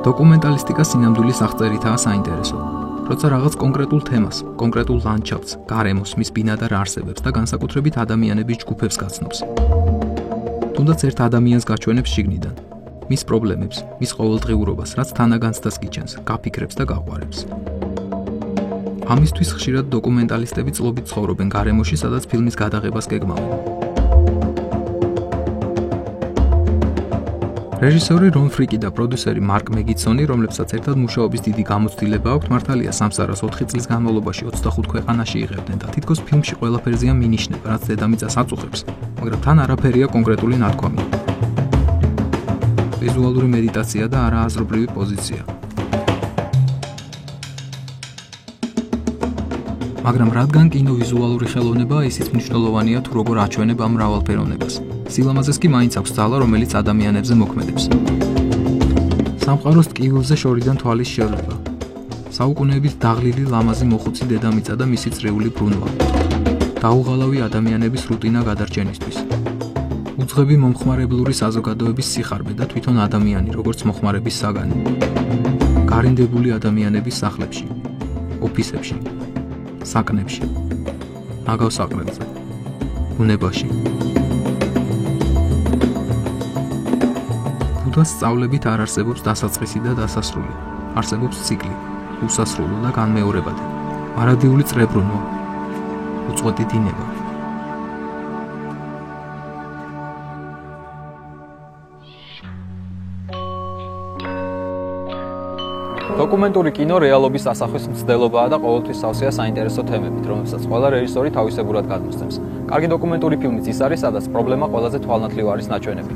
დოკუმენტალისტიკა სინამდვილის აღწერითაა საინტერესო. როცა რაღაც კონკრეტულ თემას, კონკრეტულ ლანდშაფტს, გარემოს, მის ბინადარ არსებებს და განსაკუთრებით ადამიანების ჯგუფებს გაცნობს. თუნდაც ერთ ადამიანს გაჩვენებს შიგნიდან, მის პრობლემებს, მის ყოველდღიურობას, რაც თანაგანცდას გიჩენს, გაფიქრებს და გაყვარებს. ამისთვის ხშირად დოკუმენტალისტები წლობით ცხოვრობენ გარემოში, სადაც ფილმის გადაღებას გეგმავენ. რეჟისორი რონ ფრიკი და პროდიუსერი მარკ მეგიცონი, რომლებსაც ერთად მუშაობის დიდი გამოცდილება აქვთ, მართალია სამსარას 4 წლის განმავლობაში 25 ქვეყანაში იღებდნენ და თითქოს ფილმში ყველაფერზეა მინიშნება, რაც დედამიწას აწუხებს, მაგრამ თან არაფერია კონკრეტული ნათქვამი. ვიზუალური მედიტაცია და არააზრობრივი პოზიცია. მაგრამ რადგან კინო ვიზუალური ხელოვნებაა, ისიც მნიშვნელოვანია თუ როგორ აჩვენება მრავალფეროვნებას. სილამაზეს კი მაინც აქვს ძალა, რომელიც ადამიანებზე მოქმედებს. სამყაროს ტკივილზე შორიდან თვალის შევლება. საუკუნეებით დაღლილი ლამაზი მოხუცი დედამიწა და მისი წრიული ბრუნვა. დაუღალავი ადამიანების რუტინა გადარჩენისთვის. უძღვები მომხმარებლური საზოგადოების სიხარბე და თვითონ ადამიანი, როგორც მოხმარების საგანი. გარინდებული ადამიანების სახლებში, ოფისებში, საკნებში, ნაგავ საყრელზე, ბუნებაში. ბუდას სწავლებით არ არსებობს დასაწყისი და დასასრული, არსებობს ციკლი, უსასრულო და განმეორებადი, მარადიული წრებრუნვა, უწყვეტი დინება. დოკუმენტური კინო რეალობის ასახვის მცდელობაა და ყოველთვის სავსეა საინტერესო თემებით, რომელსაც ყველა რეჟისორი თავისებურად გადმოსცემს. კარგი დოკუმენტური ფილმიც ის არის, სადაც პრობლემა ყველაზე თვალნათლივ არის ნაჩვენები.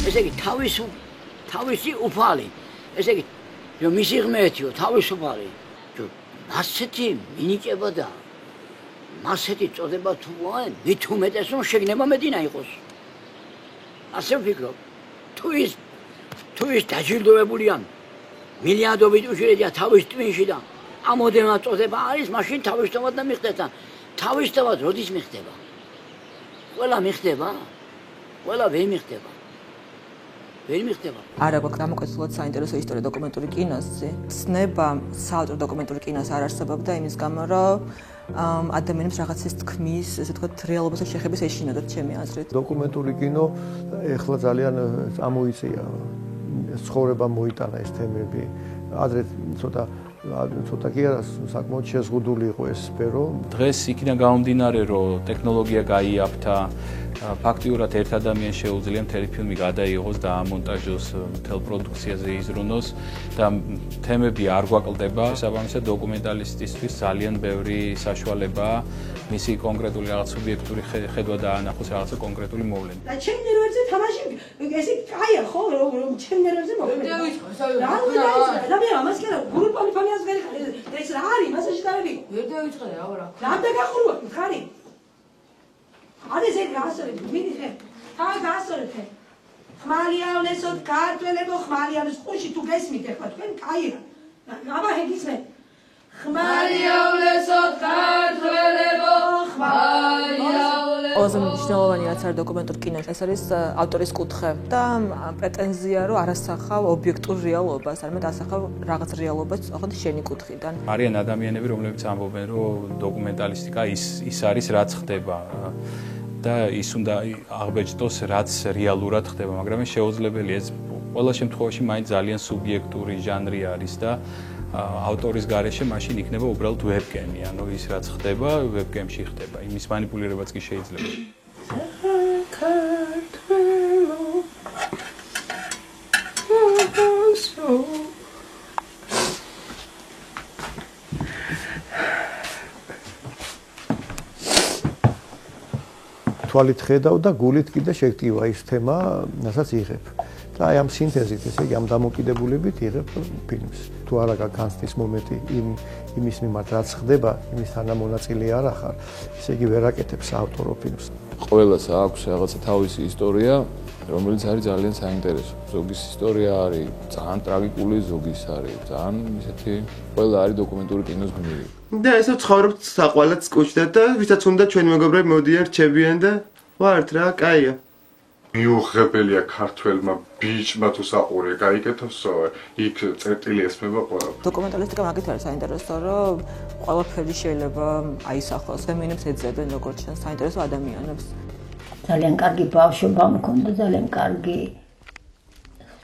ესე იგი თავისი უფალი. ესე იგი რომ მისი ღმერთიო თავისუფალი, მასეთი მინიჭება და მასეთი წოდება თუ ვაენ, მით უმეტეს რომ შეგნება მედინა იყოს. ასე ვფიქრობ. თუ ის დაჯილდოებულია მილიარდობით უჯრედია თავის ტვინში და ამოდენა წოდება არის, მაშინ თავისთავად და მიხდება. თავისთავად როდის მიხდება? ყველა მიხდება? ყველა ვერ მიხდება. ვერ მიხდება. არა გვაქვს დამოუკიდებლად საინტერესო ისტორია დოკუმენტური კინოსზე. ცნება საავტორო დოკუმენტური კინოს არ არსებობდა იმის გამო, რომ ადამიანებს რაღაცის თქმის, ესე ვთქვათ, რეალობასთან შეხების ეშინოდათ ჩემი აზრით. დოკუმენტური კინო ეხლა ძალიან წამოიწია. ცხოვრება მოიტანა ეს თემები. ადრე ცოტა კი არა საკმაოდ შეზღუდული იყო ეს სფერო. დღეს იქიდან გამომდინარე, რომ ტექნოლოგია გაიაფთა, ფაქტიურად ერთ ადამიანს შეუძლია მთელი ფილმი გადაიღოს და ამონტაჟოს, მთელ პროდუქციაზე იზრუნოს და თემები არ გვაკლდება. შესაბამისად დოკუმენტალისტისთვის ძალიან ბევრი საშუალებაა მისი კონკრეტული რაღაც სუბიექტური ხედვა დაანახოს რაღაცა კონკრეტული მოვლენა. და ჩემ ნერვებზე თამაში ესე კაია ხო რომ ჩემ ნერვებზე მოხდება. რა უნდა და მე ამას კი არა გრუპული ფამიას ვერ ხარ ეს რა არის მასაში დავები. ვერ დავიწყე რა. რა დაგახურვა ხარი? არის ეს გასწორებ მინიხე. თან გასწორებ. ხმალიავნესოთ ქართველებო ხმალიავნეს ყუში თუ გესმით ახლა თქვენ კაი რა. აბა ჰეგისმე. ხმალიავნესოთ ქართველებო ხმალიავნესოთ. ყველაზე მნიშვნელოვანი რაც არის დოკუმენტურ კინოში, ეს არის ავტორის კუთხე და პრეტენზია, რომ არასახავ ობიექტურ რეალობას, არამედ ასახავ რაღაც რეალობას, ოღონდ შენი კუთხიდან. არიან ადამიანები, რომლებიც ამბობენ, რომ დოკუმენტალისტიკა ის არის, რაც ხდება. და ის უნდა აღბეჭდოს, რაც რეალურად ხდება, მაგრამ ეს შეუძლებელია. ეს ყველა შემთხვევაში მაინც ძალიან სუბიექტური ჟანრი არის და ავტორის გარეშე მაშინ იქნება უბრალოდ ვებკემი, ანუ ის რაც ხდება, ვებკემში ხდება. იმის მანიპულირებაც კი შეიძლება. თვალით ხედავ და გულით კიდე შეგტივა ის თემა, რასაც იღებ. და აი ამ სინთეზით, ესე იგი ამ დამოკიდებულებით იღებ ფილმს. თუ არა გაგანცდის მომენტი იმის მიმართ რაც ხდება, იმის თანამონაწილე არ ახარ, ესე იგი ვერ აკეთებს ავტორო ფილმს. ყველას აქვს რაღაცა თავისი ისტორია, რომელიც არის ძალიან საინტერესო. ზოგის ისტორია არის ძალიან ტრაგიკული, ზოგის არის ძალიან ისეთი, ყველა არის დოკუმენტური კინოს გმირი. და ესე ცხოვრობთ საყვალაც კუჩდა და ვისაც უნდა ჩვენი მეგობრები მოდიან რჩებიან და ვართ რა, კაია. მიუღებელია ქართველმა ბიჭმა თუ საყურე გაიკეთოსო, იქ წერტილი ესმება ყველა. დოკუმენტალისტიკა მაგით არის საინტერესო, რომ ყველაფერი შეიძლება აისახოს, ადამიანებს ეძებენ როგორც ჩვენ საინტერესო ადამიანებს. ძალიან კარგი ბავშვობა მქონდა, ძალიან კარგი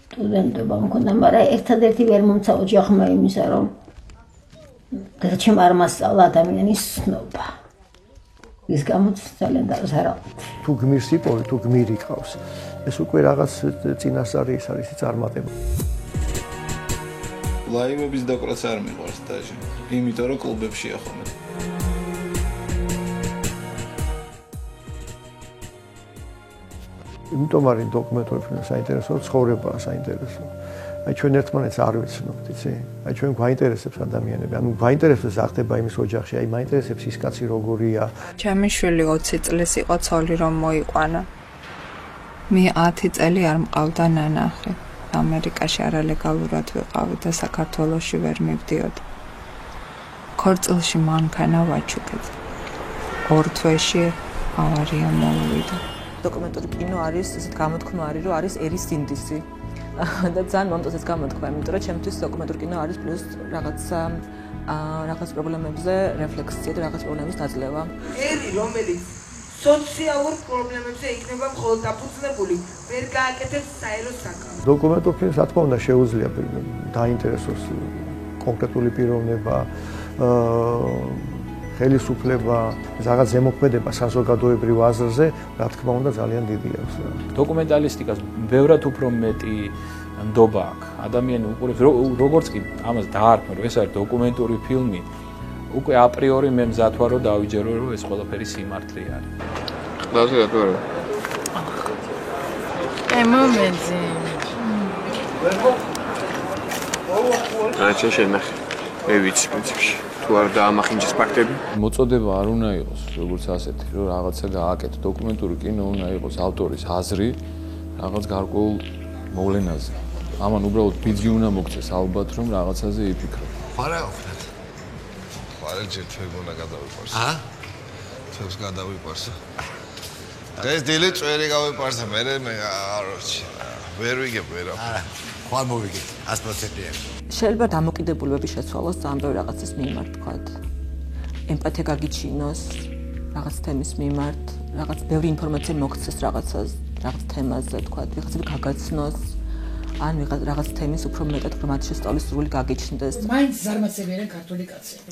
სტუდენტობა მქონდა, მაგრამ ერთადერთი ვერ მომცა ოჯახმა იმისა, რომ გადაჩემ არ მასწავლა ადამიანის ცნობა. ის გამოც ძალიან დააზარალდა. თუ გმირს იპოვე, თუ გმირი ყავს, ეს უკვე რაღაც წინასწარი ის არის წარმატება. ლაივების დაკვრაც არ მიყვარს დაჟე, იმიტომ რომ კლუბებშია ხოლმე. იმიტომ არის დოკუმენტური ფილმი საინტერესო, ცხოვრებაა საინტერესო. აი ჩვენ ერთმანეთს არ ვიცნობთ, იცი? აი ჩვენ გვაინტერესებს ადამიანები, ანუ გვაინტერესებს რა ხდება იმის ოჯახში, აი მაინტერესებს ის კაცი როგორია. ჩემი შვილი 20 წლის იყო ცოლი რომ მოიყვანა. მე 10 წელი არ მყავდა ნანახი. ამერიკაში არალეგალურად ვიყავი და საქართველოში ვერ მივდიოდი. ქორწილში მანქანა ვაჩუქეთ. 2 თვეში ავარია მოვიდა. დოკუმენტური კინო არის ესეთ გამოთქმა არის, რომ არის ერის ინდისი. და ძალიან მომწონს ეს გამოთქმა, იმიტომ რომ ჩემთვის დოკუმენტური კინო არის პლუს რაღაც პრობლემებზე რეფლექსია და რაღაც პრობლემების დაძლევა. ერი რომელიც სოციალურ პრობლემებზე იქნება მხოლოდ დაფუძნებული, ვერ გააკეთებს საერო საქმეს. დოკუმენტურ ფილმს რა თქმა უნდა შეუძლია დაინტერესოს კონკრეტული პიროვნება, ხელისუფლება, რაღაც ზემოქმედება საზოგადოებრივ აზრზე, რა თქმა უნდა ძალიან დიდი აქვს. დოკუმენტალისტიკას ბევრად უფრო მეტი ნდობა აქვს. ადამიანი უყურებს როგორც კი ამას დაარქმე, რომ ეს არის დოკუმენტური ფილმი, უკვე აპრიორი მე მზად ვარ რომ დავიჯერო, რომ ეს ყველაფერი სიმართლე არის. ყველაზე რატო არა? მომენტი. რაჩა შენახე. ვიცი პრინციპში. თუ არ დაამახინჯეს ფაქტები. მოწოდება არ უნდა იყოს როგორც ასეთი, რომ რაღაცა გააკეთო. დოკუმენტური კინო უნდა იყოს ავტორის აზრი რაღაც გარკვეულ მოვლენაზე. ამან უბრალოდ ბიძგი უნდა მოგწეს ალბათ, რომ რაღაცაზე იფიქრო. არა ვხდეთ. არა ჯერ თვებონა გადავიყვარს. თვებს გადავიყვარს. დღეს დილით წვერი გავიყვარს და მე არ ვიცი. ვერ ვიგებ ვერა. არა, ხვალ მოვიგებ 100%-ია. შეიძლება დამოკიდებულებები შეცვალოს ძალიან ბევრ რაღაცის მიმართ, თქვათ. ემპათია გაგიჩინოს რაღაც თემის მიმართ, რაღაც ბევრი ინფორმაცია მოგცეს რაღაც თემაზე, თქვათ, ვიღაცები გაგაცნოს, ან რაღაც თემის უფრო მეტად გრამატ შესწავლის სრული გაგიჩნდეს. მაინც ზარმაცებიან ქართული კაცები.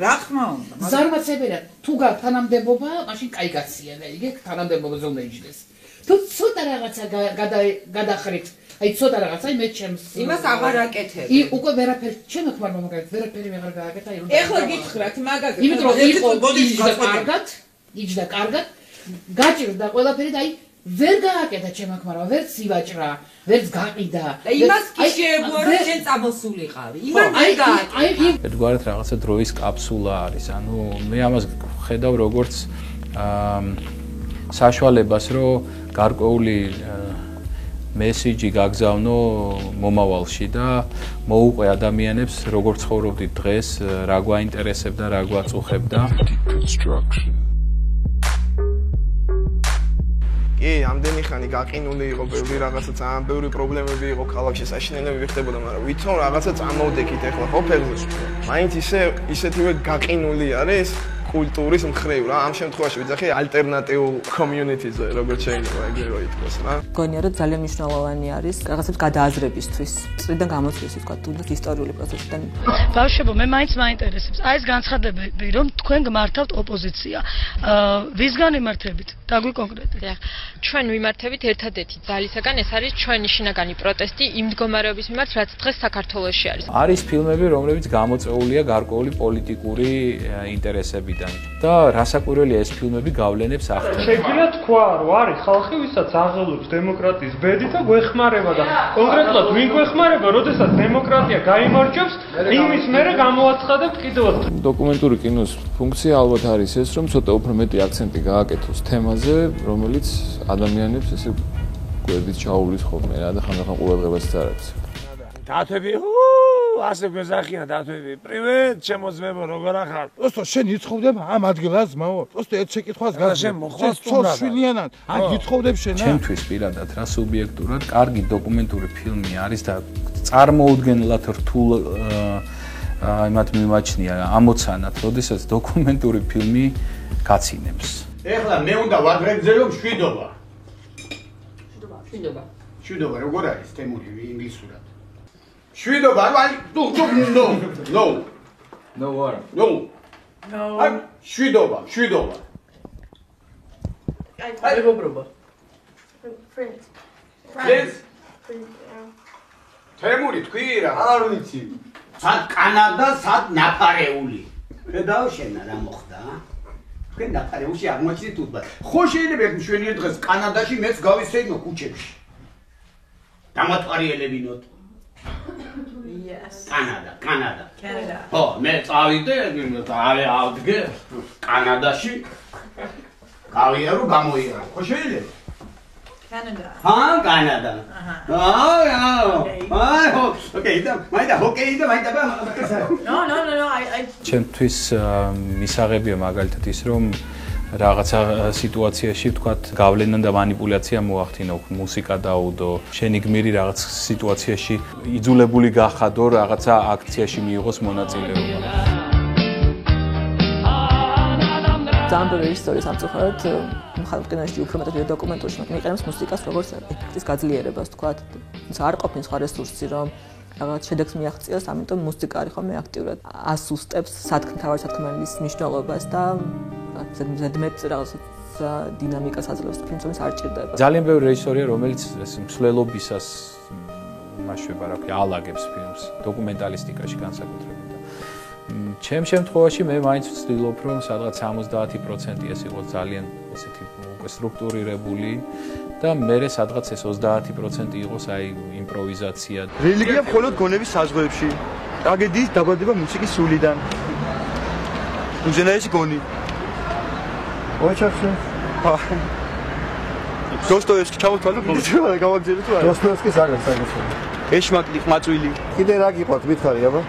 რა თქმა უნდა. ზარმაცებიან, თუ გათანამდებობა, მაშინ კაი კაცია და იგი თანამდებობაზე უნდა იჯდეს. თუ ცოტა რაღაცა გადახრით, აი ცოტა რაღაცა მე ჩემს იმას აღარ აკეთებ. უკვე ვერაფერი ჩემო თმარმა მაგალითად ვერაფერი აღარ გააკეთა ირონ. ეხლა გითხრათ მაგაზე. იმიტომ რომ იჯდა კარგად, გაჭირდა ყველაფერი და აი ვერ გააკეთა ჩემო თმარმა, ვერც ივაჭრა, ვერც გაყიდა. და იმას კი შეებუა რომ შენ წამოსულიყავი. იმან ვერ გააკეთა. ერთგვარად რაღაცა დროის კაფსულა არის. ანუ მე ამას ხედავ როგორც საშუალებას, რომ გარკვეული მესიჯი გაგზავნო მომავალში და მოუყვე ადამიანებს როგორ ცხოვრობდით დღეს, რა გვაინტერესებდა, რა გვაწუხებდა. კი, ამდენი ხანი გაყინული იყო, ბევრი რაღაცა ძალიან ბევრი პრობლემები იყო ქალაქში, საშინელებები ხდებოდა, მაგრამ ვითომ რაღაცა წამოვდექით ახლა ყოფილს. მაინც ისეთივე გაყინული არის კულტურის მხრივ რა, ამ შემთხვევაში ვიძახი ალტერნატიულ community-ზე, როგორც შეიძლება ეგრე რო ითქვას რა. მგონია რომ ძალიან მნიშვნელოვანი არის რაღაცებს გადააზრებისთვის, წრიდან გამოცდისთვის, თქვა თუნდაც ისტორიული პროცესიდან. ბავშვებო, მე მაინც მაინტერესებს. აი ეს განცხადებები, რომ თქვენ გმართავთ ოპოზიცია. ვისგან იმართებით? დაგვი კონკრეტულად. ჩვენ ვიმართებით ერთადერთი ძალისაგან, ეს არის ჩვენი შინაგანი პროტესტი იმ მდგომარეობის მიმართ, რაც დღეს საქართველოში არის. არის ფილმები, რომლებიც გამოწვეულია გარკვეული პოლიტიკური ინტერესებით ფილმებიდან და რასაკვირველია ეს ფილმები გავლენებს ახდენს. შეგვიძლია თქვა, რომ არის ხალხი, ვისაც აღელვებს დემოკრატიის ბედი და გვეხმარება და კონკრეტულად ვინ გვეხმარება, როდესაც დემოკრატია გაიმარჯვებს, იმის მერე გამოაცხადებთ კიდევ. დოკუმენტური კინოს ფუნქცია ალბათ არის ეს, რომ ცოტა უფრო მეტი აქცენტი გააკეთოს თემაზე, რომელიც ადამიანებს ესე გვერდით ჩაუვლის ხოლმე რა და ხანდახან ყურადღებას წარებს. დათვები, ასე გეზახია დათვები. პრივეტ, ჩემო ძმებო, როგორ ახარ? ოსტო, შენ იცხოვდებ ამ ადგილას, მაო? ოსტო, ერთ შეკითხვას გასაგებ. შენ მოხვალ თუმრად. შვილიანად, ან გიცხოვდებ შენ? ჩემთვის პირადად რა სუბიექტურად კარგი დოკუმენტური ფილმი არის და წარმოუდგენლად რთულ იმათ მიმაჩნია ამოცანად, როდესაც დოკუმენტური ფილმი გაცინებს. ეხლა მე უნდა ვაგრეგზე რომ შვიდობა. შვიდობა როგორ არის თემური ინგლისურად? შვიდობა აი no what? No. აი შვიდობა. აი მეგობრობა. Friends. თემური თქვი რა? არ ვიცი. სად კანადა, სად ნაფარეული. ხედავ შენა რა მოხდა? თქვენ ნაფარეულში აღმოჩნდით უთბად. ხო შეიძლება ერთ მშვენიერ დღეს კანადაში მეც გავისეიდნო ქუჩებში. დამათვალიერებინოთ. Yes. Canada. ხო, მე წავიდე, ავდგე კანადაში. გავიარო, გამოიარო. ხო შეიძლება? Canada. Canada. Okay, No, I ჩემთვის მისაღებია მაგალითად ის რომ რაღაცა სიტუაციაში ვთქვათ გავლენა და манипуляცია მოახდინო, მუსიკა დაუდო, შენი გმირი რაღაც სიტუაციაში იძულებული გახადო რაღაცა აქციაში მიიღოს მონაწილეობა. ძალიან ბევრი ისტორია სამწუხაროდ მხოლოდ კინოში უფრო მეტად დოკუმენტურში მიიყენებს მუსიკას როგორც ეფექტის გაძლიერებას ვთქვათ. თუმცა არ ყოფნის სხვა რესურსი რომ რაღაც შედეგს მიაღწიოს, ამიტომ მუსიკა არის ხოლმე აქტიურად ასუსტებს თავარი სათქმელის მნიშვნელობას და ზედმეტ რაღაც დინამიკას აძლევს ფილმს, რომელიც არ ჭირდება. ძალიან ბევრი რეჟისორია, რომელიც მსვლელობისას იმაშვება, რა ქვია, ალაგებს ფილმს დოკუმენტალისტიკაში განსაკუთრებით. ჩემ შემთხვევაში მე მაინც ვცდილობ, რომ სადღაც 70% ეს იყოს ძალიან ესეთი სტრუქტურირებული და მერე სადღაც ეს 30% იყოს აი იმპროვიზაცია. რელიგია მხოლოდ გონების საზღვრებში. ტრაგედიის დაბადება მუსიკის სულიდან. უზენაესი გონი. ოჩახშე. დოსტოევსკი ჩავთვალო, გავაგზავნე თუ არა? დოსტოევსკის არის საერთოდ. ეშმაკი, ხმაწვილი. კიდე რა გიყვართ, მითხარი აბა?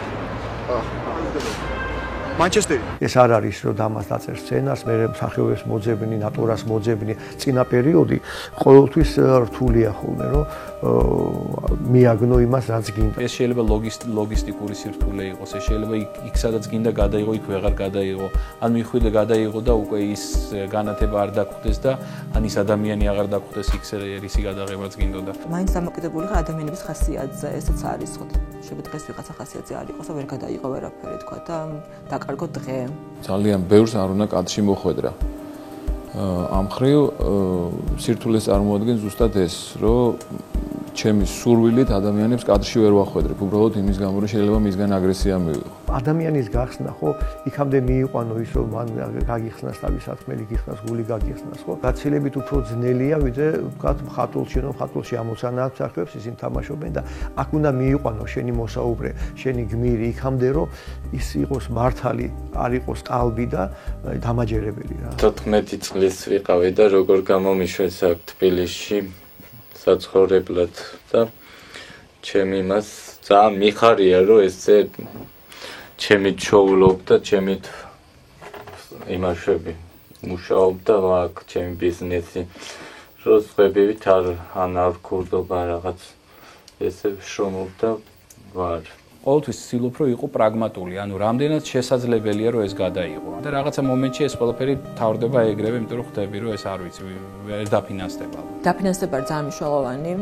მანჩესტერი. ეს არ არის რომ დამას დაწერს სცენარს, მე მსახიობებს მოძებნი, ნატურას მოძებნი, წინა პერიოდი ყოველთვის რთულია ხოლმე, რომ მიაგნო იმას, რაც გინდა. ეს შეიძლება ლოგისტიკური სირთულე იყოს, ეს შეიძლება იქ სადაც გინდა გადაიღო, იქ ვეღარ გადაიღო, ან მიხვიდე გადაიღო და უკვე ის განათება არ დაგხვდეს და ან ის ადამიანი აღარ დაგხვდეს იქ რისი გადაღებაც გინდოდა. მაინც დამოკიდებული ხარ ადამიანების ხასიათზე, ესეც არის ხო? შეიძლება დღეს ვიღაცა ხასიათზე არ იყოს და ვერ გადაიღო ვერაფერი თქვა და დაკარგო დღე. ძალიან ბევრს არ უნდა კადრში მოხვედრა. ამ ხრივ სირთულეს წარმოადგენს ზუსტად ეს, რომ ჩემი სურვილით ადამიანებს კადრში ვერ ვახვედრებ, უბრალოდ იმის გამო, რომ შეიძლება მისგან აგრესია მივიღო. ადამიანის გახსნა, ხო, იქამდე მიიყვანო ის, რომ მან გაგიხსნას თავის სათქმელი, გიხსნას გული, გაგიხსნას, ხო? გაცილებით უფრო ძნელია, ვიდრე ვთქვათ, მხატვრულში, რომ მხატვრულში ამოცანა აქვს სახეებს, ისინი თამაშობენ და აქ უნდა მიიყვანო შენი მოსაუბრე, შენი გმირი, იქამდე რომ ის იყოს მართალი, არ იყოს ყალბი და დამაჯერებელი რა. 14 წლის ვიყავი და როგორ გამომიშვეს აქ თბილისში საცხოვრებლად და ჩემი მას ძალიან მიხარია რომ ესე ჩემი ჩოულობდა ჩემი იმაშვები მუშაობდა აქ ჩემი ბიზნესი რომ ხებივით არ ქურდობა რაღაც ესე შრომობდა ვარ ყოველთვის ვცდილობ რომ იყო პრაგმატული, ანუ რამდენად შესაძლებელია რომ ეს გადაიღო. და რაღაცა მომენტში ეს ყველაფერი თავდება ეგრევე, იმიტომ რომ ხვდები რომ ეს არ ვიცი, ვერ დაფინანსდება. დაფინანსდება ძალიან მნიშვნელოვანი,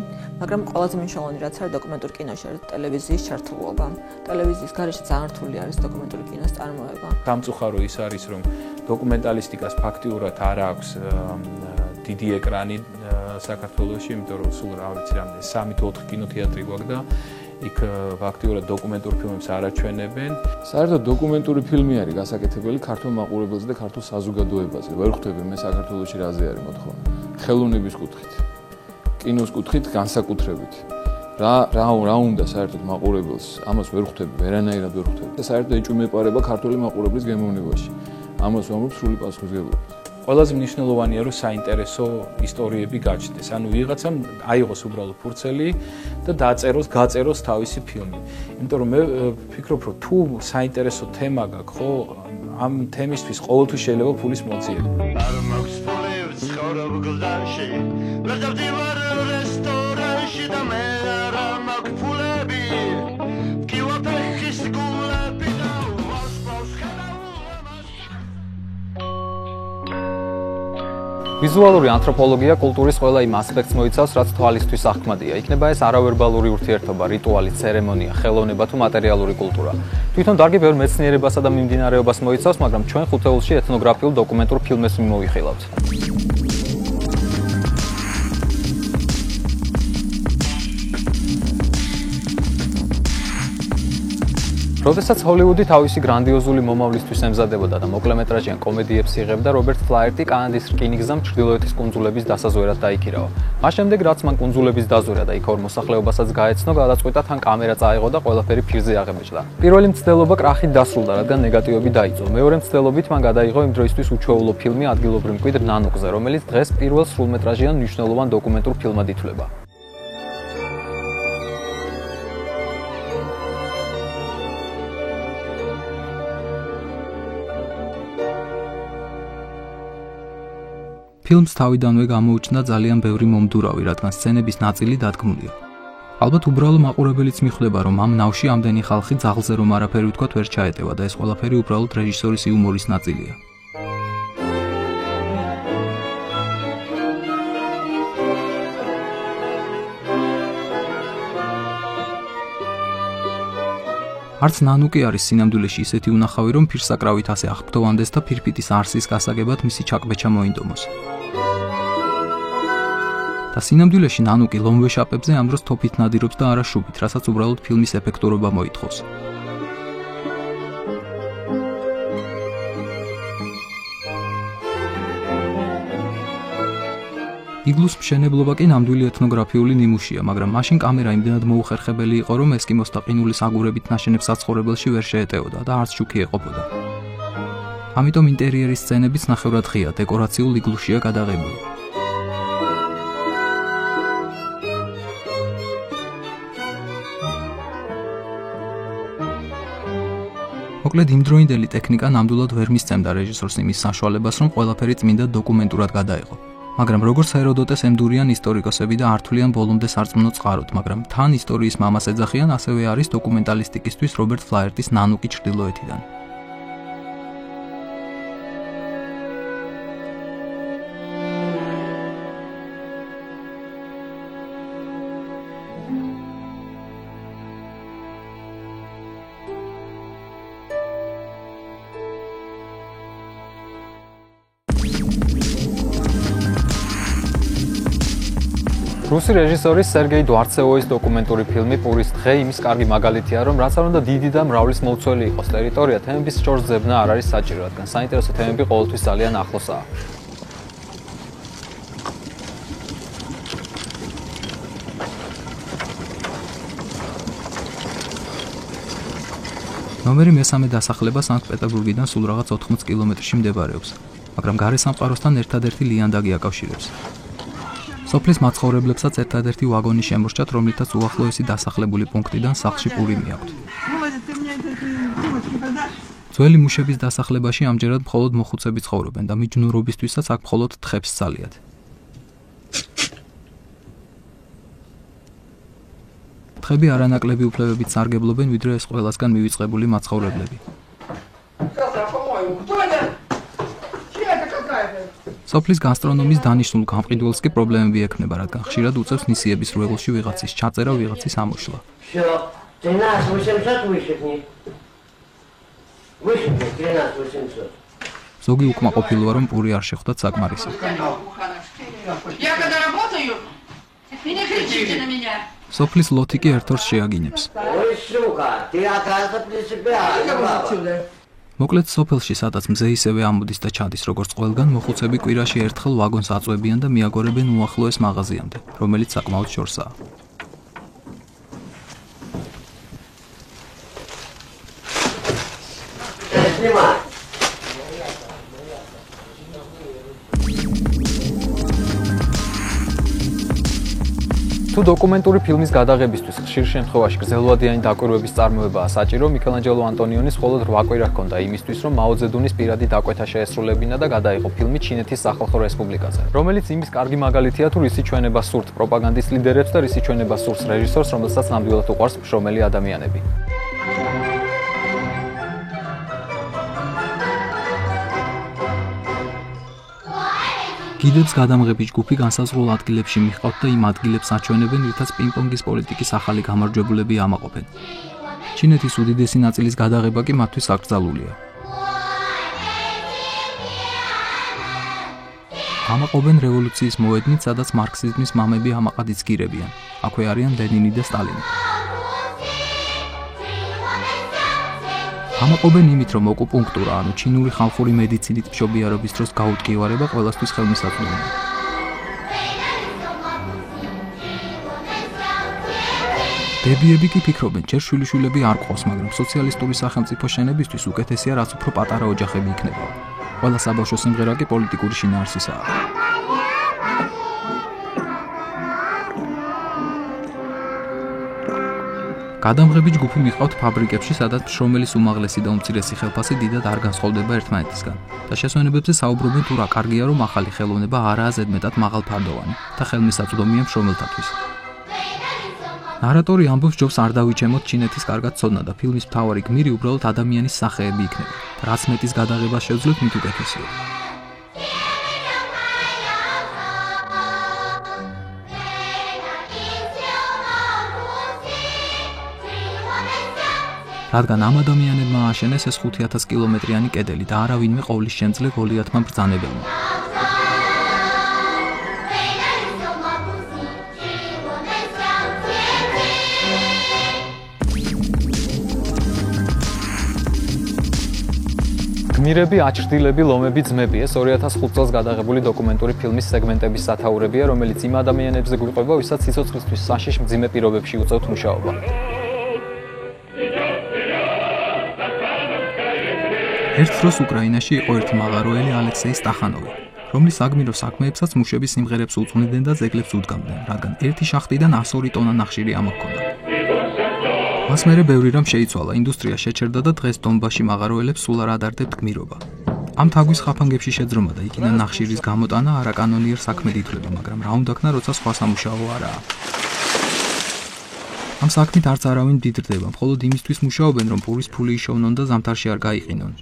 მაგრამ ყველაზე მნიშვნელოვანი რაც არის დოკუმენტურ კინოში არის ტელევიზიის ჩართულობა. ტელევიზიის გარეშე ძალიან რთული არის დოკუმენტური კინოს წარმოება. სამწუხარო ის არის რომ დოკუმენტალისტიკას ფაქტიურად არ აქვს დიდი ეკრანი საქართველოში, იმიტომ რომ სულ რა ვიცი რამდენი 3-4 კინოთეატრი გვაქვს და იქ აქტიურად დოკუმენტურ ფილმებს არ აჩვენებენ. საერთოდ დოკუმენტური ფილმი არის გასაკეთებელი ქართულ მაყურებელზე და ქართულ საზოგადოებაზე. ვერ ხვდები მე საქართველოში რაზე არის მოთხოვნა. ხელოვნების კუთხით, კინოს კუთხით განსაკუთრებით. რა უნდა საერთოდ მაყურებელს, ამას ვერ ხვდები, ვერანაირად ვერ ხვდები. და საერთოდ ეჭვმეპარება ქართული მაყურებლის გემოვნებაში. ამას ვამბობ სრული პასუხისმგებლობით. ყველაზე მნიშვნელოვანია რომ საინტერესო ისტორიები გაჩნდეს. ანუ ვიღაცამ აიღოს უბრალოდ ფურცელი და გაწეროს თავისი ფილმი. იმიტომ რომ მე ვფიქრობ რომ თუ საინტერესო თემა გაქვს, ხო, ამ თემისთვის ყოველთვის შეიძლება ფულის მოძიება. არ მაქვს ფული ცხოვრობ გლდანში, ვერ დავდივარ რესტორანში და მე არ მაქვს ფულები. ვიზუალური ანთროპოლოგია კულტურის ყველა იმ ასპექტს მოიცავს, რაც თვალისთვის აღქმადია. იქნება ეს არავერბალური ურთიერთობა, რიტუალი, ცერემონია, ხელოვნება თუ მატერიალური კულტურა. თვითონ დარგი ბევრ მეცნიერებასა და მიმდინარეობას მოიცავს, მაგრამ ჩვენ ხუთეულში ეთნოგრაფიულ დოკუმენტურ ფილმებს მივიხილავთ. როდესაც ჰოლივუდი თავისი გრანდიოზული მომავლისთვის ემზადებოდა და მოკლემეტრაჟიან კომედიებს იღებდა, რობერტ ფლაერტი კანადის რკინიგზამ ჩრდილოეთის კუნძულების დასაზვერად დაიქირავა. მას შემდეგ, რაც მან კუნძულების დაზვერა და იქ ორ მოსახლეობასაც გაეცნო, გადაწყვიტა თან კამერა წაიღო და ყველაფერი ფირზე აღებეჭდა. პირველი მცდელობა კრახით დასრულდა, რადგან ნეგატივები დაიწო. მეორე მცდელობით მან გადაიღო იმ დროისთვის უჩვეულო ფილმი ადგილობრივ მკვიდრ ნანუყზე, რომელიც დღეს პირველ სრულმეტრაჟიან მნიშვნელოვან დოკუმენტურ ფილმად ითვლება. ფილმს თავიდანვე გამოუჩნდა ძალიან ბევრი მომდურავი, რადგან სცენების ნაწილი დადგმულია. ალბათ უბრალო მაყურებელიც მიხვდება, რომ ამ ნავში ამდენი ხალხი ძაღლზე რომ არაფერი ვთქვათ ვერ ჩაეტევა და ეს ყველაფერი უბრალოდ რეჟისორის იუმორის ნაწილია. არც ნანუკი არის სინამდვილეში ისეთი უნახავი, რომ ფირსაკრავით ასე აღფრთოვანდეს და ფირფიტის არსის გასაგებად მისი ჩაკბეჭა მოინდომოს. და სინამდვილეში ნანუკი ლომვეშაპებზე ამ დროს თოფით ნადირობს და არა შუბით, რასაც უბრალოდ ფილმის ეფექტურობა მოითხოვს. იგლუს მშენებლობა კი ნამდვილი ეთნოგრაფიული ნიმუშია, მაგრამ მაშინ კამერა იმდენად მოუხერხებელი იყო, რომ ესკიმოს და ყინულის აგურებით ნაშენებ საცხოვრებელში ვერ შეეტეოდა და არც შუქი ეყოფოდა. ამიტომ ინტერიერის სცენებიც ნახევრად ღია, დეკორაციულ იგლუშია გადაღებული. მოკლედ იმდროინდელი ტექნიკა ნამდვილად ვერ მისცემდა რეჟისორს იმის საშუალებას, რომ ყველაფერი წმინდა დოკუმენტურად გადაეღო. მაგრამ როგორც ჰეროდოტეს ემდურიან ისტორიკოსები და ართულიან ბოლომდე სარწმუნო წყაროდ, მაგრამ თან ისტორიის მამას ეძახიან, ასევე არის დოკუმენტალისტიკისთვის რობერტ ფლაერტის ნანუკი ჩრდილოეთიდან. რუსი რეჟისორის სერგეი დვარცევოის დოკუმენტური ფილმი პურის დღე იმის კარგი მაგალითია, რომ რაც არ უნდა დიდი და მრავლის მლოცველი იყოს ტერიტორია, თემების შორს ძებნა არ არის საჭირო, რადგან საინტერესო თემები ყოველთვის ძალიან ახლოსაა. ნომერი მესამე დასახლება სანქტ-პეტერბურგიდან სულ რაღაც 80 კილომეტრში მდებარეობს, მაგრამ გარე სამყაროსთან ერთადერთი ლიანდაგი აკავშირებს. სოფლის მაცხოვრებლებსაც ერთადერთი ვაგონი შემორჩათ, რომლითაც უახლოესი დასახლებული პუნქტიდან სახლში პური მიაქვთ. ძველი მუშების დასახლებაში ამჯერად მხოლოდ მოხუცები ცხოვრობენ და მიჯნურობისთვისაც აქ მხოლოდ თხებს ძალიათ. თხები არანაკლები უფლებებით სარგებლობენ, ვიდრე ეს ყველასგან მივიწყებული მაცხოვრებლები. სოფლის გასტრონომის დანიშნულ გამყიდველს კი პრობლემები ექნება, რადგან ხშირად უწევს ნისიების რუღელში ვიღაცის ჩაწერა, ვიღაცის ამოშლა. ზოგი უკმაყოფილოა, რომ პური არ შეხვდათ საკმარისი. სოფლის ლოთი კი ერთ-ორს შეაგინებს. მოკლედ სოფელში, სადაც მზე ისევე ამოდის და ჩადის როგორც ყველგან, მოხუცები კვირაში ერთხელ ვაგონს აწვევიან და მიაგორებენ უახლოეს მაღაზიამდე, რომელიც საკმაოდ შორსაა. თუ დოკუმენტური ფილმის გადაღებისთვის ხშირ შემთხვევაში გრძელვადიანი დაკვირვების წარმოებაა საჭირო, მიქელანჯელო ანტონიონის მხოლოდ 8 კვირა ჰქონდა იმისთვის, რომ მაო ძედუნის პირადი დაკვეთა შეესრულებინა და გადაიღო ფილმი ჩინეთის სახალხო რესპუბლიკაზე, რომელიც იმის კარგი მაგალითია, თუ რისი ჩვენება სურთ პროპაგანდის ლიდერებს და რისი ჩვენება სურს რეჟისორს, რომელსაც ნამდვილად უყვარს მშრომელი ადამიანები. კიდეც გადამღები ჯგუფი განსაზღვრულ ადგილებში მიჰყავთ და იმ ადგილებს აჩვენებენ, რითაც პინგ-პონგის პოლიტიკის ახალი გამარჯვებულები ამაყობენ. ჩინეთის უდიდესი ნაწილის გადაღება კი მათთვის აკრძალულია. ამაყობენ რევოლუციის მოედნით, სადაც მარქსიზმის მამები ამაყად იცგირებიან. აქვე არიან ლენინი და სტალინი. ამაყობენ იმით, რომ ოკუპუნქტურა, ანუ ჩინური ხალხური მედიცინით მშობიარობის დროს გაუტკივარება ყველასთვის ხელმისაწვდომია. დებიები კი ფიქრობენ, ჯერ შვილიშვილები არ ყავს, მაგრამ სოციალისტური სახელმწიფო შენებისთვის უკეთესია, რაც უფრო პატარა ოჯახები იქნება. ყველა საბავშვო სიმღერა კი პოლიტიკური შინაარსისაა. გადამღები ჯგუფი მიჰყავთ ფაბრიკებში, სადაც მშრომელის უმაღლესი და უმცირესი ხელფასი დიდად არ განსხვავდება ერთმანეთისგან. და შესვენებებზე საუბრობენ, თუ რა კარგია, რომ ახალი ხელოვნება არაა ზედმეტად მაღალფარდოვანი და ხელმისაწვდომია მშრომელთათვის. ნარატორი ამბობს, ჯობს არ დავიჩემოთ ჩინეთის კარგად ცოდნა და ფილმის მთავარი გმირი უბრალოდ ადამიანის სახეები იქნება. რაც მეტის გადაღება შევძლოთ, მით უკეთესია. რადგან ამ ადამიანებმა ააშენეს ეს 5000 კილომეტრიანი კედელი და არავინმე ყოვლის შემძლე გოლიათმა ბრძანებელმა. გმირები, აჩრდილები, ლომები, ძმები ეს 2005 წელს გადაღებული დოკუმენტური ფილმის სეგმენტების სათაურებია, რომელიც იმ ადამიანებზე გვიყვება, ვისაც სიცოცხლისთვის საშიშ მძიმე პირობებში უწევთ მუშაობა. ერთ დროს უკრაინაში იყო ერთი მაღაროელი ალექსეი სტახანოვი, რომლის საგმირო საქმეებსაც მუშები სიმღერებს უძღვნიდნენ და ძეგლებს უდგამდნენ, რადგან ერთი შახტიდან 102 ტონა ნახშირი ამოჰქონდა. მას მერე ბევრი რამ შეიცვალა, ინდუსტრია შეჩერდა და დღეს დონბასში მაღაროელებს სულ არ ადარდებთ გმირობა. ამ თაგვის ხაფანგებში შეძრომა და იქიდან ნახშირის გამოტანა არაკანონიერ საქმედ ითვლება, მაგრამ რა უნდა ქნა, როცა სხვა სამუშაო არაა. ამ საქმით არც არავინ დიდრდება, მხოლოდ იმისთვის მუშაობენ, რომ პურის ფული იშოვნონ და ზამთარში არ გაიყინონ.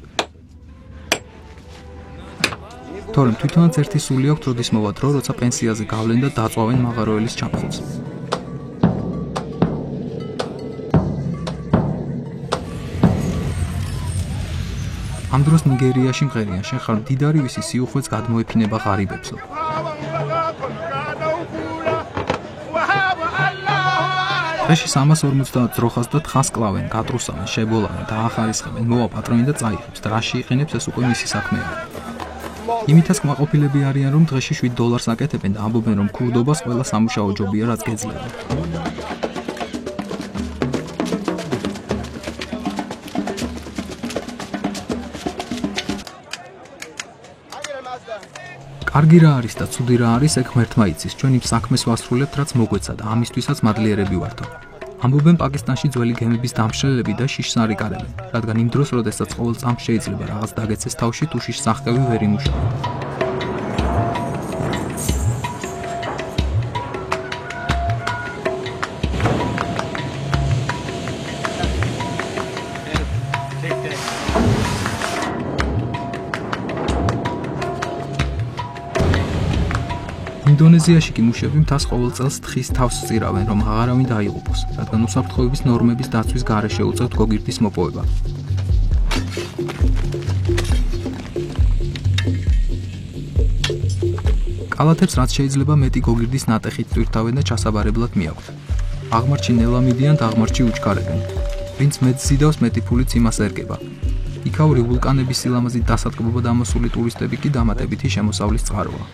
თორემ თვითონაც ერთი სული აქვთ, როდის მოვა დრო, როცა პენსიაზე გავლენ და დაწვავენ მაღაროელის ჩამხილს. ამ დროს ნიგერიაში მღერიან, შენ ხარ მდიდარი, ვისი სიუხვეც გადმოეფინება ღარიბებსო. დღეში 350 ძროხას და თხას კლავენ, გატრუსავენ, შებოლავენ, დაახარისხებენ, მოვა პატრონი და წაიღებს და რაში იყენებს ეს უკვე მისი საქმეა. იმითაც კმაყოფილები არიან, რომ დღეში $7 აკეთებენ და ამბობენ, რომ ქურდობას ყველა სამუშაო ჯობია, რაც გეძლება. კარგი რა არის და ცუდი რა არის, ეგ ღმერთმა იცის. ჩვენ იმ საქმეს ვასრულებთ, რაც მოგვეცა და ამისთვისაც მადლიერები ვართო. ამბობენ პაკისტანში ძველი გემების დამშლელები და შიშს არ იკარებენ, რადგან იმ დროს, როდესაც ყოველ წამს შეიძლება რაღაც დაგეცეს თავში, თუ შიშს სახკევი ვერ იმუშავა. ინდონეზიაში კი მუშები მთას ყოველ წელს თხის თავს წირავენ, რომ აღარავინ დაიღუპოს, რადგან უსაფრთხოების ნორმების დაცვის გარეშე უწევთ გოგირდის მოპოვება. კალათებს რაც შეიძლება მეტი გოგირდის ნატეხით ტვირთავენ და ჩასაბარებლად მიაქვთ. აღმარჩი ნელამიდიან და აღმარჩი უჩქარებენ. ვინც მეტ ზიდავს, მეტი ფულიც იმას ერგება. იქაური ვულკანების სილამაზით დასატკბობა დამოსული ტურისტები კი დამატებითი შემოსავლის წყაროა.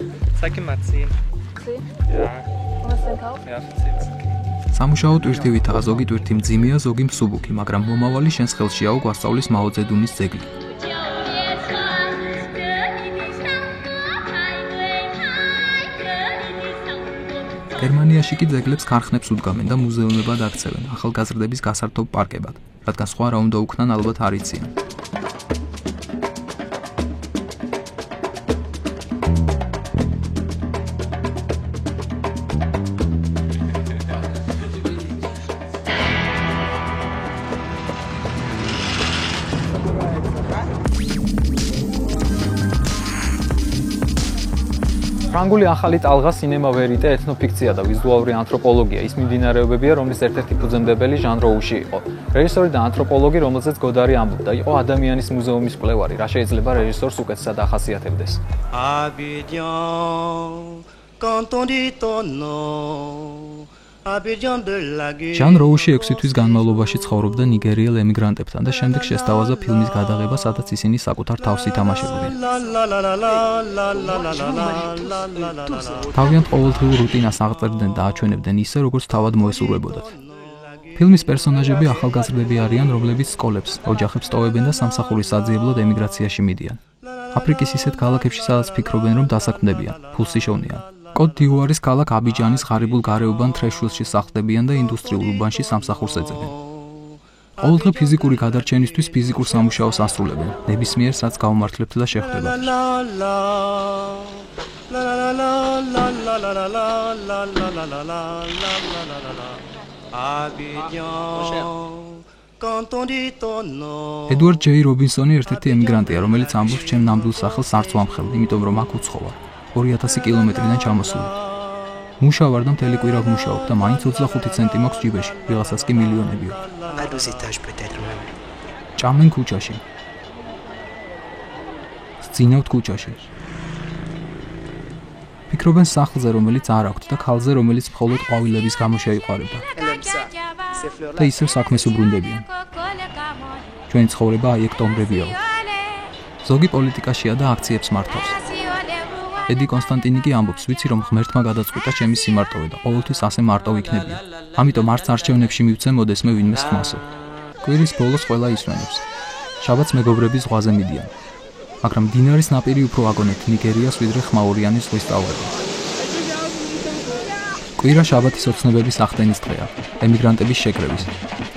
სამუშაო ტვირთივითაა, ზოგი ტვირთი მძიმეა, ზოგი მსუბუქი, მაგრამ მომავალი შენს ხელშიაო გვასწავლის მაო ძედუნის ძეგლი. გერმანიაში კი ძეგლებს ქარხნებს უდგამენ და მუზეუმებად აქცევენ, ახალგაზრდების გასართობ პარკებად, რადგან სხვა რა უნდა უქნან ალბათ არ იციან. ფრანგული ახალი ტალღა სინემა ვერიტე ეთნოფიქცია და ვიზუალური ანთროპოლოგია ის მიმდინარეობებია, რომლის ერთ-ერთი ფუძემდებელი ჟან როუში იყო. რეჟისორი და ანთროპოლოგი, რომელზეც გოდარი ამბობდა, იყო ადამიანის მუზეუმის კვლევარი, რა შეიძლება რეჟისორს უკეთესად ახასიათებდეს. ჟან როუში 6 თვის განმავლობაში ცხოვრობდა ნიგერიელ ემიგრანტებთან და შემდეგ შესთავაზა ფილმის გადაღება, სადაც ისინი საკუთარ თავს ითამაშებდნენ. თავიანთ ყოველდღიურ რუტინას აღწერდნენ და აჩვენებდნენ ისე, როგორც თავად მოესურვებოდათ. ფილმის პერსონაჟები ახალგაზრდები არიან, რომლებიც სკოლებს, ოჯახებს ტოვებენ და სამსახურის საძიებლად ემიგრაციაში მიდიან. აფრიკის ისეთ ქალაქებში, სადაც ფიქრობენ, რომ დასაქმდებიან, ფულს იშოვნიან. კოტ დივუარის ქალაქ აბიჯანის ღარიბულ გარეუბან თრეშვილში სახლდებიან და ინდუსტრიულ უბანში სამსახურს ეძებენ. ყოველდღე ფიზიკური გადარჩენისთვის ფიზიკურ სამუშაოს ასრულებენ, ნებისმიერს რაც გაუმართლებთ და შეხვდებათ. ედუარდ ჯეი რობინსონი ერთ-ერთი ემიგრანტია, რომელიც ამბობს, ჩემ ნამდვილ სახელს არც ვამხელ, იმიტომ რომ აქ უცხოვარ. 2000 კილომეტრიდან ჩამოსული. მუშავარ და მთელი კვირა ვმუშაობ და მაინც 25 ცენტი მაქვს ჯიბეში, ვიღაცას კი მილიონები აქვს. ჭამენ ქუჩაში. სძინავთ ქუჩაში. ფიქრობენ სახლზე, რომელიც არ აქვთ და ქალზე, რომელიც მხოლოდ ყვავილების გამო შეიყვარება. და ისევ საქმეს უბრუნდებიან. ჩვენი ცხოვრება აი ეგ ტომბრებიაო. ზოგი პოლიტიკაშია და აქციებს მართავს. ედი კონსტანტინი კი ამბობს, ვიცი რომ ღმერთმა გადაწყვიტა ჩემი სიმარტოვე და ყოველთვის ასე მარტო ვიქნებია. ამიტომ არც არჩევნებში მივცე მოდესმე ვინმე ხმასო. კვირის ბოლოს ყველა ისვენებს. შაბათს მეგობრები ზღვაზე მიდიან. მაგრამ დინარის ნაპირი უფრო აგონებთ ნიგერიას ვიდრე ხმაურიანის ზღვის ტალღები. კვირა შაბათის ოცნებების ახდენის დღეა, ემიგრანტების შეკრების.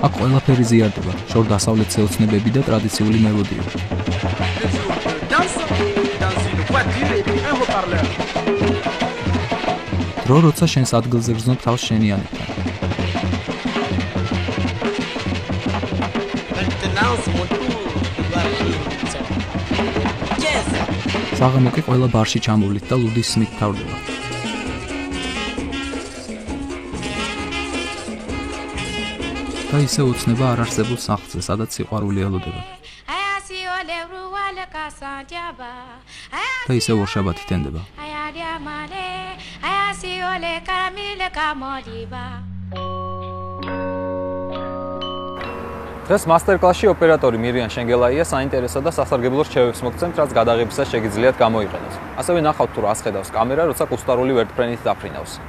აქ ყველაფერი ზიარდება, შორდასავლეთზე ოცნებები და ტრადიციული მელოდიები. დრო როცა შენს ადგილზე გრძნობ თავს შენიანებთან. საღამო კი ყველა ბარში ჩამოვლით და ლუდის სმით თავდება. და ისე ოცნება არ არსებულ სახლზე, სადაც სიყვარული ელოდება. და ისე ორშაბათი თენდება. დღეს მასტერკლასში ოპერატორი მირიან შენგელაია საინტერესო და სასარგებლო რჩევებს მოგცემთ, რაც გადაღებისას შეგიძლიათ გამოიყენოთ. ასევე ნახავთ თუ რას ხედავს კამერა, როცა კუსტარული ვერტფრენით დაფრინავს.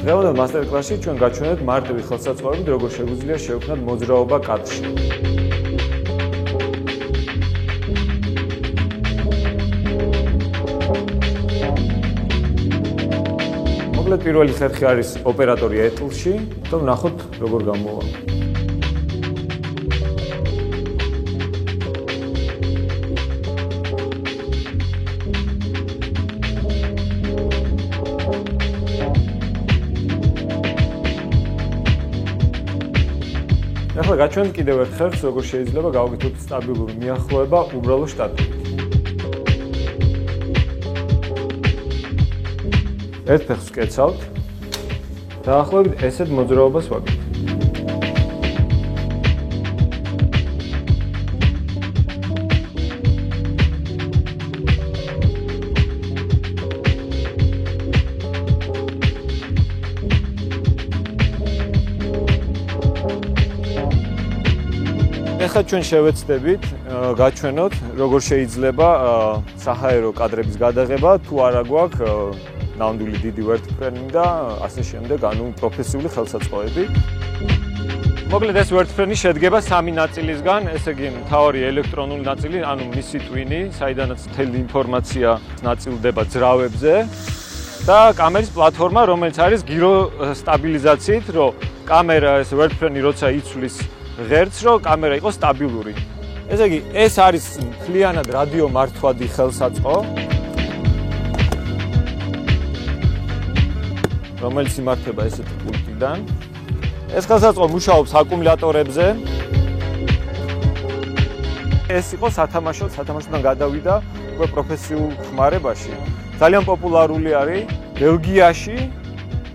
დღევანდელ მასტერკლასში ჩვენ გაჩვენებთ მარტივი ხელსაწყოებით, როგორ შეგვიძლია შევქმნათ მოძრაობა კადრში. მოკლედ პირველი ხერხი არის ოპერატორი ეთლში, და ვნახოთ როგორ გამოვა. ახლა გაჩვენთ კიდევ ერთ ხერხს, როგორ შეიძლება გავაკეთოთ სტაბილური მიახლოება უბრალო შტატივით. ერთ ფეხს ვკეცავთ. დაახლოებით ესეთ მოძრაობას ვაკეთებ. ეხლა ჩვენ შევეცდებით გაჩვენოთ როგორ შეიძლება საჰაერო კადრების გადაღება თუ არა გვაქვს ნამდვილი დიდი ვერტფრენი და ასე შემდეგ, ანუ პროფესიული ხელსაწყოები. მოკლედ ეს ვერტფრენი შედგება სამი ნაწილისგან, ესე იგი მთავარი ელექტრონული ნაწილი, ანუ მისი ტვინი, საიდანაც მთელი ინფორმაცია ნაწილდება ძრავებზე და კამერის პლატფორმა, რომელიც არის გირო სტაბილიზაციით, რომ კამერა ეს ვერტფრენი როცა იცვლის ღერც, რომ კამერა იყოს სტაბილური. ესე იგი, ეს არის მთლიანად რადიომართვადი ხელსაწყო, რომელიც იმართება ესეთი პულტიდან. ეს ხელსაწყო მუშაობს აკუმულატორებზე. ეს იყო სათამაშოდან გადავიდა უკვე პროფესიულ ხმარებაში. ძალიან პოპულარული არის ბელგიაში.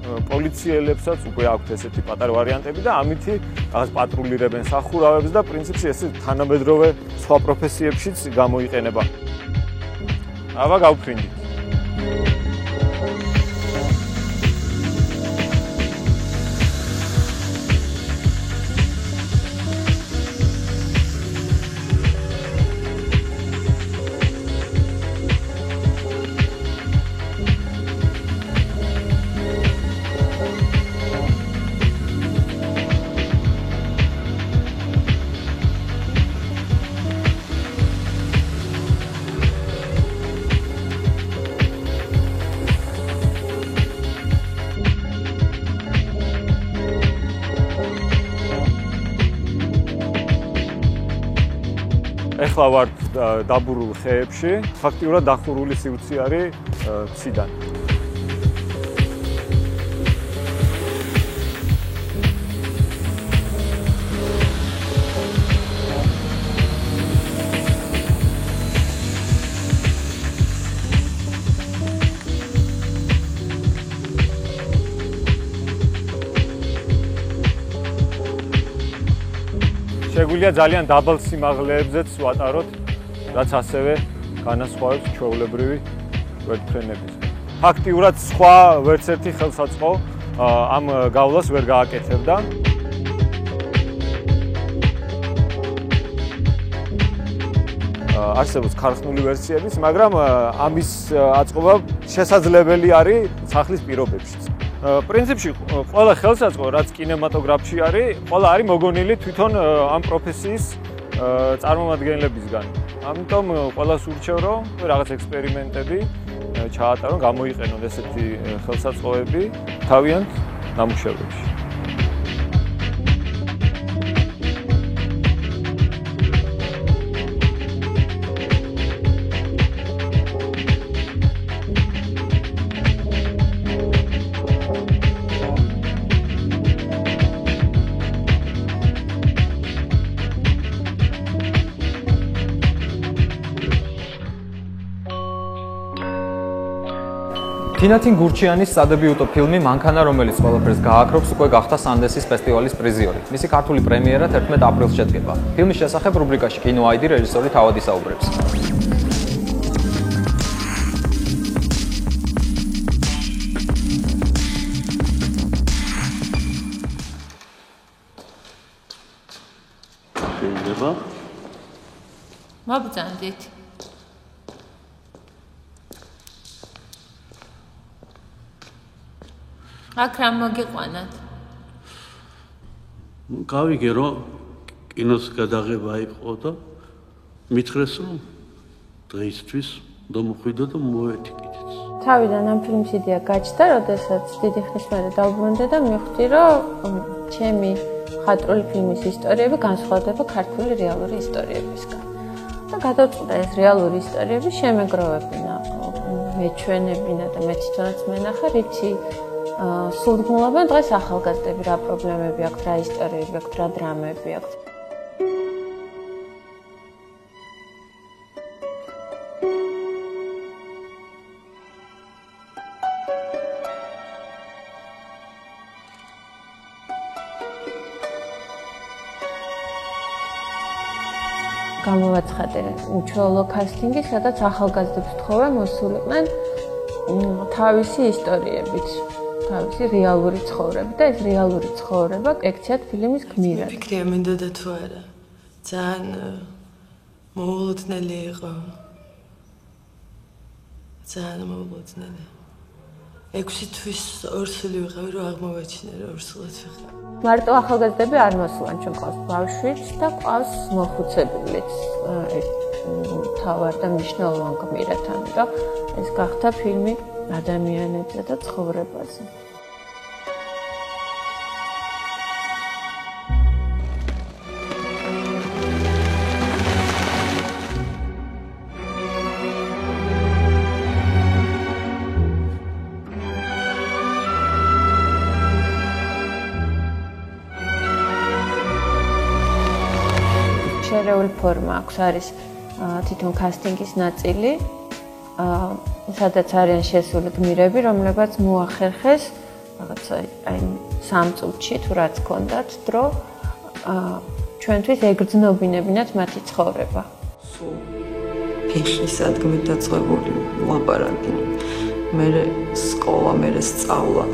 პოლიციელებსაც უკვე აქვთ ესეთი პატარა ვარიანტები და ამითი რაღაც პატრულირებენ სახურავებს და პრინციპში ეს თანამედროვე სხვა პროფესიებშიც გამოიყენება. აბა გავფრინდით. ეხლა ვარ დაბურულ ხეებში, ფაქტიურად დახურული სივრცე არის ციდან. შეგვიძლია ძალიან დაბალ სიმაღლეებზეც ვატაროთ, რაც ასევე განასხვავებს ჩვეულებრივი ვერტფრენების. ფაქტიურად სხვა ვერც ერთი ხელსაწყო ამ გავლას ვერ გააკეთებდა. არსებობს ქარხნული ვერსიებიც, მაგრამ ამის აწყობა შესაძლებელი არის სახლის პირობებშიც. პრინციპში ყველა ხელსაწყო, რაც კინემატოგრაფში არის, ყველა არის მოგონილი თვითონ ამ პროფესიის წარმომადგენლებისგან. ამიტომ ყველას ურჩევ, რომ რაღაც ექსპერიმენტები ჩაატარონ, გამოიყენონ ესეთი ხელსაწყოები თავიანთ ნამუშევრებში. თინათინ გურჩიანის სადებიუტო ფილმი მანქანა, რომელიც ყველაფერს გააქრობს, უკვე გახდა სანდენსის ფესტივალის პრიზიორი. მისი ქართული პრემიერა 11 აპრილს შედგება. ფილმის შესახებ რუბრიკაში კინო აიდი რეჟისორი თავად ისაუბრებს. შეიძლება? მოგძანდით. აქ რა მოგიყვანათ? გავიგე რომ კინოს გადაღება იყო და მითხრეს რომ დღეისთვის დამოხვიდო და მოეთიკით. თავიდან ამ ფილმის იდეა გაჩნდა, როდესაც დიდი ხნის მერე დავბრუნდი და მივხვდი რომ ჩემი მხატვრული ფილმის ისტორიები განსხვავდება ქართული რეალური ისტორიებისგან. და გადავწყვიტე ეს რეალური ისტორიები შემეგროვებინა, მეჩვენებინა და მე თვითონაც მენახა, რითი სულგმულობენ დღეს ახალგაზრდები, რა პრობლემები აქვთ, რა ისტორიები აქვთ, რა დრამები აქვთ. გამოვაცხადე უჩვეულო კასტინგი, სადაც ახალგაზრდებს თხოვე მოსულიყვნენ თავისი ისტორიებით, თავისი რეალური ცხოვრება და ეს რეალური ცხოვრება ექციათ ფილმის გმირად. ვფიქრე მინდოდა თუ არა. ძალიან მოულოდნელი იყო. ძალიან მოულოდნელი. 6 თვის ორსული ვიყავი, რომ აღმოვაჩინე, რომ ორსულად ვიყავი. მარტო ახალგაზრდები არ მოსულან, ჩვენ ყავს ბავშვიც და ყავს მოხუცებულიც. თავარ და მნიშვნელოვან გმირად, ამიტომ ეს გახდა ფილმი ადამიანებზე და ცხოვრებაზე. შერეული ფორმა აქვს, არის თვითონ კასტინგის ნაწილი, სადაც არიან შესული გმირები, რომლებაც მოახერხეს რაღაცა აი 3 წუთში თუ რაც ქონდათ დრო ჩვენთვის ეგრძნობინებინათ მათი ცხოვრება. ფეხის ადგილით დაწყებული ლაპარაკი, მერე სკოლა, მერე სწავლა,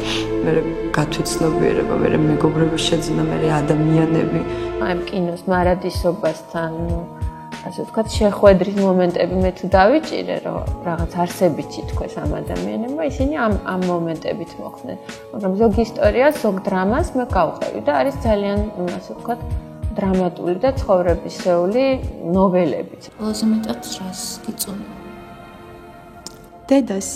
მერე გათვითცნობიერება, მერე მეგობრები შეძინა, მერე ადამიანები. აი კინოს მარადისობასთან ასე ვთქვათ, შეხვედრის მომენტები მე თუ დავიჭირე, რომ რაღაც არსებით ითქვეს ამ ადამიანებმა, ისინი ამ მომენტებით მოხდნენ. მაგრამ ზოგ ისტორიას, ზოგ დრამას მე გავყევი და არის ძალიან, ასე ვთქვათ, დრამატული და ცხოვრებისეული ნოველები. ყველაზე მეტად რას გიწონა? დედას.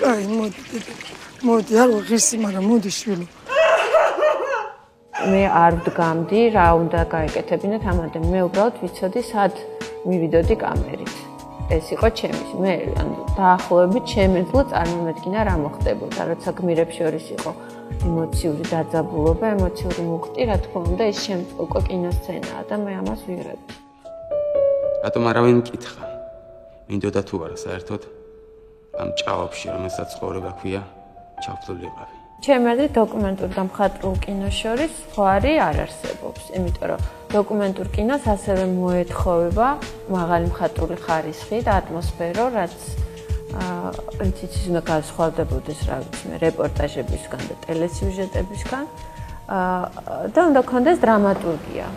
აი, მოდი, არ ვღირსი, მაგრამ მოდი შვილო. მე არ ვდგამდი, რა უნდა გაეკეთებინათ ამ ადამიანს. მე უბრალოდ ვიცოდი, სად მივიდოდი კამერით. ეს იყო ჩემი. მე დაახლოებით შემეძლო წარმომედგინა რა მოხდებოდა, როცა გმირებს შორის იყო ემოციური დაძაბულობა, ემოციური მუხტი, რა თქმა უნდა, ეს უკვე კინოსცენაა და მე ამას ვიღებდი. რატომ არავინ მკითხა? მინდოდა თუ არა საერთოდ ამ ჭაობში, რომელსაც ცხოვრება ქვია, ჩავთვლილიყავი. ჩემი აზრით დოკუმენტურ და მხატვრულ კინოს შორის ზღვარი არ არსებობს, იმიტომ რომ დოკუმენტურ კინოს ასევე მოეთხოვება მაღალი მხატვრული ხარისხი და ატმოსფერო, რაც რითიც უნდა განსხვავდებოდეს, რა ვიცი მე, რეპორტაჟებისგან და ტელესიუჟეტებისგან და უნდა გქონდეს დრამატურგია.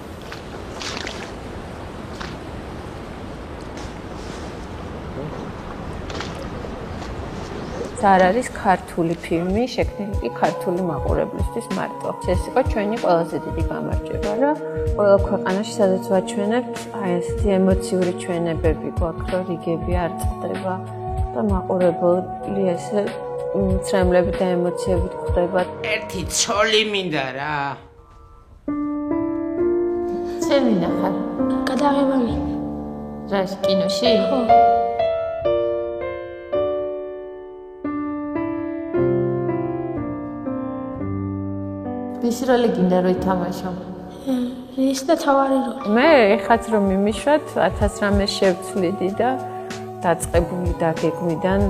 არ არის ქართული ფილმი, შექმნილი კი ქართული მაყურებლისთვის მარტო. ეს იყო ჩვენი ყველაზე დიდი გამარჯვება, რომ ყველა ქვეყანაში, სადაც ვაჩვენებთ, აი ესეთი ემოციური ჩვენებები გვაქვს, რომ რიგები არ წყდება და მაყურებელი ესე ცრემლებით და ემოციებით ხვდება. ერთი ცოლი მინდა რა. ჩემი ნახა. გადაღება მინდა. რა კინოში? ხო. ვის როლი გინდა რომ ითამაშო? ის და თავარი როლი. მე ეხაც რომ მიმიშვათ 1000 რამე შევცვლიდი და დაწყებული და გეგმიდან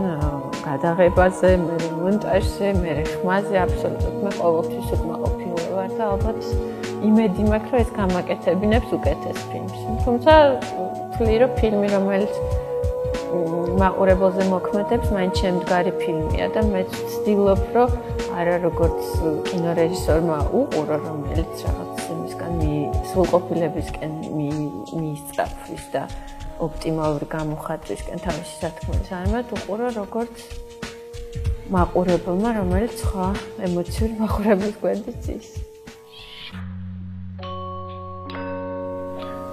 გადაღებაზე, მე მონტაჟზე, მე ხმაზე აბსოლუტურად მე ყოველთვის უკმაყოფილო ვარ და ალბათ იმედი მაქვს რომ ეს გამაკეთებინებს უკეთეს ფილმს. თუმცა ვთვლი რომ ფილმი რომელიც მაყურებელზე მოქმედებს, მაინც შემდგარი ფილმია და მე ვცდილობ რომ არა როგორც კინორეჟისორმა უყურო, რომელიც რაღაც იმისგან სრულყოფილებისკენ მიისწრაფვის და ოპტიმალური გამოხატვისკენ თავისი სათქმელის, არამედ უყურო როგორც მაყურებელმა, რომელიც სხვა ემოციური მაყურებლის გვერდით ის.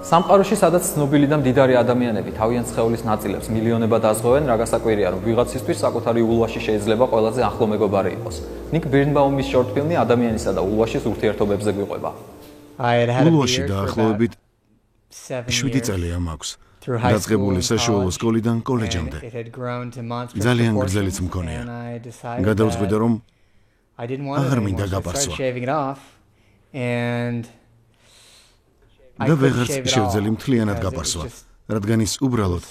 სამყაროში, სადაც ცნობილი და მდიდარი ადამიანები თავიანთ სხეულის ნაწილებს მილიონებად აზღვევენ, რა გასაკვირია, რომ ვიღაცისთვის საკუთარი ულვაში შეიძლება ყველაზე ახლო მეგობარი იყოს. ნიკ ბირნბაუმის შორტ ფილმი ადამიანისა და ულვაშის ურთიერთობებზე გვიყვება. ულვაში დაახლოებით 7 წელია მაქვს. დაწყებული საშუალო სკოლიდან კოლეჯამდე. ძალიან გრძელიც მქონია. გადავწყვიტე, რომ აღარ მინდა გაპარსვა. და ვეღარც შევძელი მთლიანად გაპარსვა, რადგან ის უბრალოდ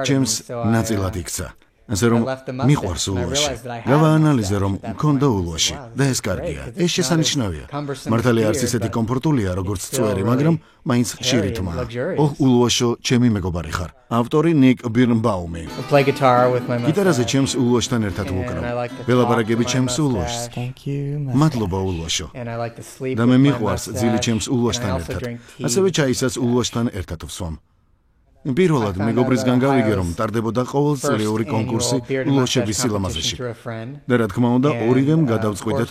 ჩემს ნაწილად იქცა. ასე რომ მიყვარს ულვაში. გავაანალიზე რომ მქონდა ულვაში და ეს კარგია. ეს შესანიშნავია. მართალია არც ისეთი კომფორტულია როგორც წვერი, მაგრამ მაინც ხშირი თმაა. ოჰ, ულვაშო, ჩემი მეგობარი ხარ. ავტორი ნიკ ბირნბაუმი. გიტარაზე ჩემს ულვაშთან ერთად ვუკრავ. ველაპარაკები ჩემს ულვაშს. მადლობა ულვაშო. და მე მიყვარს ძილი ჩემს ულვაშთან ერთად. ასევე ჩაისაც ულვაშთან ერთად ვსვამ. პირველად მეგობრისგან გავიგე რომ ტარდებოდა ყოველწლიური კონკურსი ულვაშების სილამაზეში. და რა თქმა უნდა, ორივემ გადავწყვიტეთ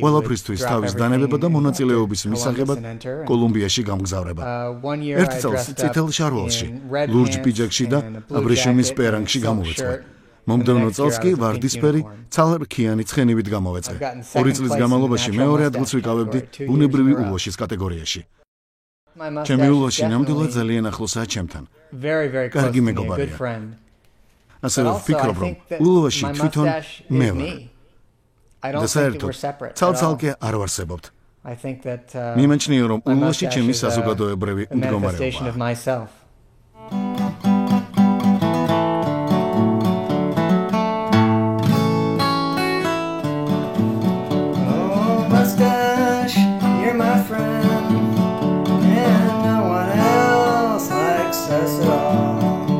ყველაფრისთვის თავის დანებება და მონაწილეობის მისაღებად კოლუმბიაში გამგზავრება. ერთ წელს წითელ შარვალში, ლურჯ პიჯაკში და აბრეშუმის პერანგში გამოვეწყვე. მომდევნო წელს კი ვარდისფერი ცალრქიანი ცხენივით გამოვეწე. 2 წლის განმავლობაში მეორე ადგილს ვიკავებდი ბუნებრივი ულვაშის კატეგორიაში. ჩემი ულვაში ნამდვილად ძალიან ახლოსაა ჩემთან. კარგი მეგობარია. ასევე ვფიქრობ, რომ ულვაში თვითონ მე ვარ. და საერთოდ ცალ-ცალკე არ ვარსებობთ. მიმაჩნია, რომ ულვაში ჩემი საზოგადოებრივი მდგომარეობაა. Us at all.